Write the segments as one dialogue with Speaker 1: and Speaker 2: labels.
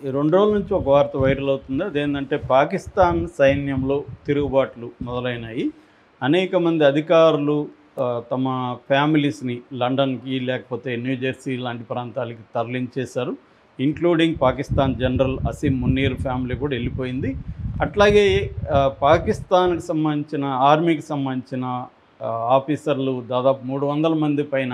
Speaker 1: ఈ 2 రోజుల నుంచి ఒక వార్త వైరల్ అవుతుంది. అదేంటంటే పాకిస్తాన్ సైన్యంలో తిరుగుబాట్లు మొదలైనాయి. అనేక మంది అధికారులు తమ ఫ్యామిలీస్‌ని లండన్‌కి లేకపోతే న్యూజెర్సీ లాంటి ప్రాంతాలకి తరలించేశారు. Including Pakistan general Asim Munir family కూడా వెళ్ళిపోయింది. అట్లాగే పాకిస్తాన్‌కి సంబంధించిన ఆర్మీకి సంబంధించిన ఆఫీసర్లు దాదాపు 300 మంది పైన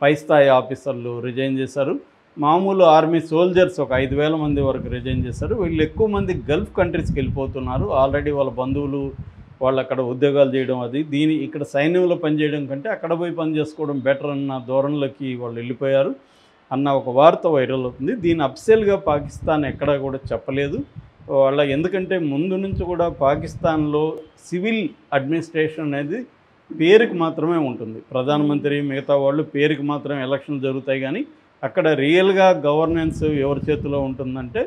Speaker 1: పై స్థాయి ఆఫీసర్లు రిజైన్ చేశారు. మామూలు ఆర్మీ సోల్జర్స్ ఒక 5,000 మంది వరకు రిజైన్ చేశారు. వీళ్ళు ఎక్కువ మంది గల్ఫ్ కంట్రీస్కి వెళ్ళిపోతున్నారు. ఆల్రెడీ వాళ్ళ బంధువులు వాళ్ళు అక్కడ ఉద్యోగాలు చేయడం ఇక్కడ సైన్యంలో పనిచేయడం కంటే అక్కడ పోయి పని చేసుకోవడం బెటర్ అన్న ధోరణిలోకి వాళ్ళు వెళ్ళిపోయారు అన్న ఒక వార్త వైరల్ అవుతుంది. దీన్ని అఫీషియల్గా పాకిస్తాన్ ఎక్కడా కూడా చెప్పలేదు. ఎందుకంటే ముందు నుంచి కూడా పాకిస్తాన్లో సివిల్ అడ్మినిస్ట్రేషన్ అనేది పేరుకి మాత్రమే ఉంటుంది. ప్రధానమంత్రి మిగతా వాళ్ళు పేరుకి మాత్రమే ఎలక్షన్లు జరుగుతాయి, కానీ అక్కడ రియల్గా గవర్నెన్స్ ఎవరి చేతిలో ఉంటుందంటే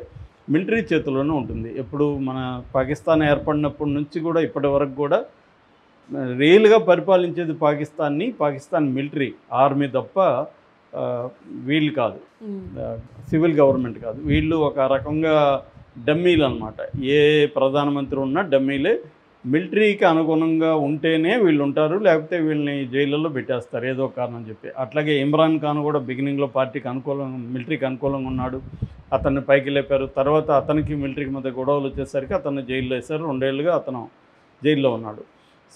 Speaker 1: మిలిటరీ చేతిలోనే ఉంటుంది. ఎప్పుడు మన పాకిస్తాన్ ఏర్పడినప్పటి నుంచి కూడా ఇప్పటి వరకు కూడా రియల్గా పరిపాలించేది పాకిస్తాన్ మిలిటరీ ఆర్మీ తప్ప వీళ్ళు కాదు, సివిల్ గవర్నమెంట్ కాదు. వీళ్ళు ఒక రకంగా డమ్మీలు అనమాట. ఏ ప్రధానమంత్రి ఉన్నా డమ్మీలే. మిలిటరీకి అనుగుణంగా ఉంటేనే వీళ్ళు ఉంటారు, లేకపోతే వీళ్ళని జైళ్ళల్లో పెట్టేస్తారు ఏదో కారణం చెప్పి. అట్లాగే ఇమ్రాన్ ఖాన్ కూడా బిగినింగ్లో మిలిటరీకి అనుకూలంగా ఉన్నాడు. అతన్ని పైకి లేపారు. తర్వాత అతనికి మిలిటరీకి మధ్య గొడవలు వచ్చేసరికి అతన్ని జైల్లో వేశారు. 2 ఏళ్ళుగా అతను జైల్లో ఉన్నాడు.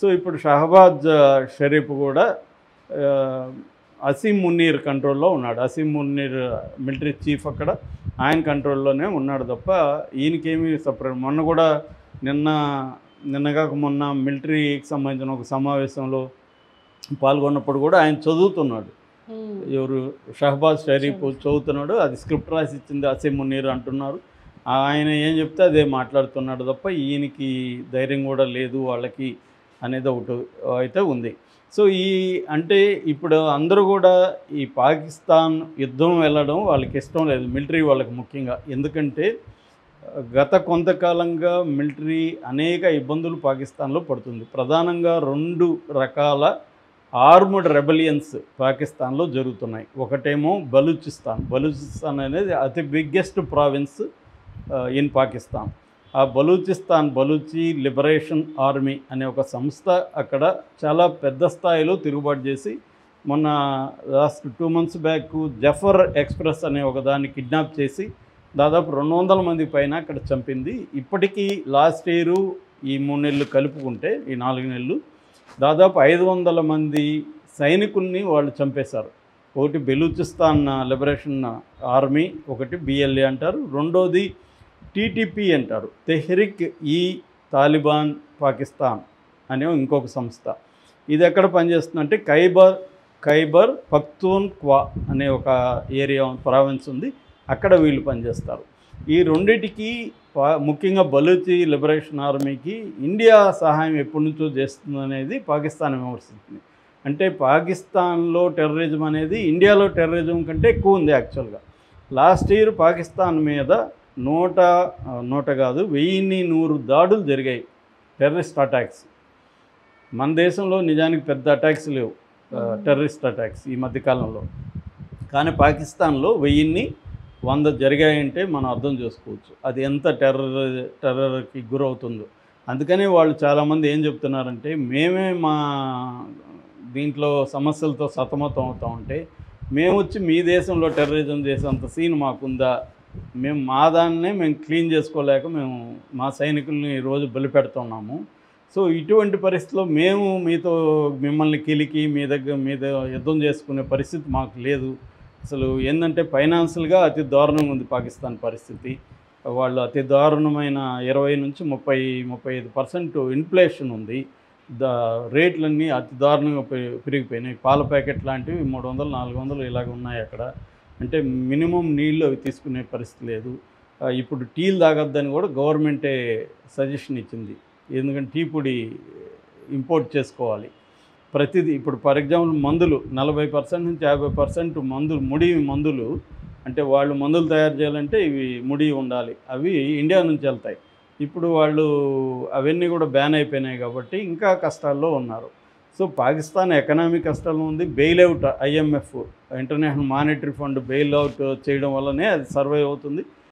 Speaker 1: సో ఇప్పుడు షహబాజ్ షరీఫ్ కూడా అసీం మున్నీర్ కంట్రోల్లో ఉన్నాడు. అసీం మున్నీర్ మిలిటరీ చీఫ్ అక్కడ, ఆయన కంట్రోల్లోనే ఉన్నాడు తప్ప ఈయనకేమీ సపరేట్. నిన్నగాక మొన్న మిలిటరీకి సంబంధించిన ఒక సమావేశంలో పాల్గొన్నప్పుడు కూడా ఆయన చదువుతున్నాడు. ఎవరు షహబాజ్ షరీఫ్ చదువుతున్నాడు. అది స్క్రిప్ట్ రాసి ఇచ్చింది అసీం మున్నీర్ అంటున్నారు. ఆయన ఏం చెప్తే అదే మాట్లాడుతున్నాడు తప్ప ఈయనకి ధైర్యం కూడా లేదు వాళ్ళకి అనేది ఒకటి అయితే ఉంది. సో అంటే ఇప్పుడు అందరూ కూడా ఈ పాకిస్తాన్ యుద్ధం వెళ్ళడం వాళ్ళకి ఇష్టం లేదు, మిలిటరీ వాళ్ళకి ముఖ్యంగా. ఎందుకంటే గత కొంతకాలంగా మిలిటరీ అనేక ఇబ్బందులు పాకిస్తాన్లో పడుతుంది. ప్రధానంగా 2 రకాల ఆర్మ్డ్ రెబలియన్స్ పాకిస్తాన్లో జరుగుతున్నాయి. ఒకటేమో బలూచిస్తాన్ అనేది అతి బిగ్గెస్ట్ ప్రావిన్స్ ఇన్ పాకిస్తాన్. ఆ బలూచి లిబరేషన్ ఆర్మీ అనే ఒక సంస్థ అక్కడ చాలా పెద్ద స్థాయిలో తిరుగుబాటు చేసి మొన్న last 2 months back Jaffar express అనే ఒక దాన్ని కిడ్నాప్ చేసి దాదాపు 200 మంది పైన అక్కడ చంపింది. ఇప్పటికీ లాస్ట్ ఇయర్ ఈ 3 నెలలు కలుపుకుంటే ఈ 4 నెలలు దాదాపు 500 మంది సైనికుల్ని వాళ్ళు చంపేశారు. ఒకటి బెలూచిస్తాన్ లిబరేషన్ ఆర్మీ, ఒకటి BLA అంటారు, రెండోది TTP అంటారు, తెహ్రిక్ ఈ తాలిబాన్ పాకిస్తాన్ అనే ఇంకొక సంస్థ. ఇది ఎక్కడ పనిచేస్తుందంటే ఖైబర్ పఖ్తూన్ఖ్వా అనే ఒక ఏరియా ప్రావిన్స్ ఉంది, అక్కడ వీళ్ళు పనిచేస్తారు. ఈ రెండిటికి ముఖ్యంగా బలూచి లిబరేషన్ ఆర్మీకి ఇండియా సహాయం ఎప్పటి నుంచో చేస్తుందనేది పాకిస్తాన్ విమర్శిస్తుంది. అంటే పాకిస్తాన్లో టెర్రరిజం అనేది ఇండియాలో టెర్రరిజం కంటే ఎక్కువ ఉంది యాక్చువల్గా. లాస్ట్ ఇయర్ పాకిస్తాన్ మీద 1100 దాడులు జరిగాయి, టెర్రరిస్ట్ అటాక్స్. మన దేశంలో నిజానికి పెద్ద అటాక్స్ లేవు, టెర్రరిస్ట్ అటాక్స్ ఈ మధ్యకాలంలో. కానీ పాకిస్తాన్లో 1100 జరిగాయంటే మనం అర్థం చేసుకోవచ్చు అది ఎంత టెర్రర్కి గురవుతుందో. అందుకని వాళ్ళు చాలామంది ఏం చెప్తున్నారంటే, మేమే మా దీంట్లో సమస్యలతో సతమతం అవుతా ఉంటే మేము వచ్చి మీ దేశంలో టెర్రరిజం చేసేంత సీన్ మాకుందా, మేము క్లీన్ చేసుకోలేక మేము మా సైనికుల్ని రోజు బలిపెడుతున్నాము. సో ఇటువంటి పరిస్థితిలో మేము మిమ్మల్ని కిలికి మీద యుద్ధం చేసుకునే పరిస్థితి మాకు లేదు. అసలు ఏంటంటే ఫైనాన్షియల్గా అతి దారుణంగా ఉంది పాకిస్తాన్ పరిస్థితి. వాళ్ళు అతి దారుణమైన 20 నుంచి 35% ఇన్ఫ్లేషన్ ఉంది. రేట్లన్నీ అతి దారుణంగా పెరిగిపోయినాయి. పాల ప్యాకెట్ లాంటివి 300, 400 ఇలాగ ఉన్నాయి అక్కడ. అంటే మినిమం నీళ్ళు అవి తీసుకునే పరిస్థితి లేదు. ఇప్పుడు టీలు తాగొద్దని కూడా గవర్నమెంటే సజెషన్ ఇచ్చింది. ఎందుకంటే టీ పొడి ఇంపోర్ట్ చేసుకోవాలి ప్రతిదీ. ఇప్పుడు ఫర్ ఎగ్జాంపుల్ మందులు 40% నుంచి 50% ముడి మందులు, అంటే వాళ్ళు మందులు తయారు చేయాలంటే ఇవి ముడి ఉండాలి, అవి ఇండియా నుంచి వెళ్తాయి. ఇప్పుడు వాళ్ళు అవన్నీ కూడా బ్యాన్ అయిపోయినాయి కాబట్టి ఇంకా కష్టాల్లో ఉన్నారు. సో పాకిస్తాన్ ఎకనామిక్ కష్టాల్లో ఉంది. Bailout IMF international monetary fund bailout చేయడం వల్లనే అది సర్వైవ్ అవుతుంది.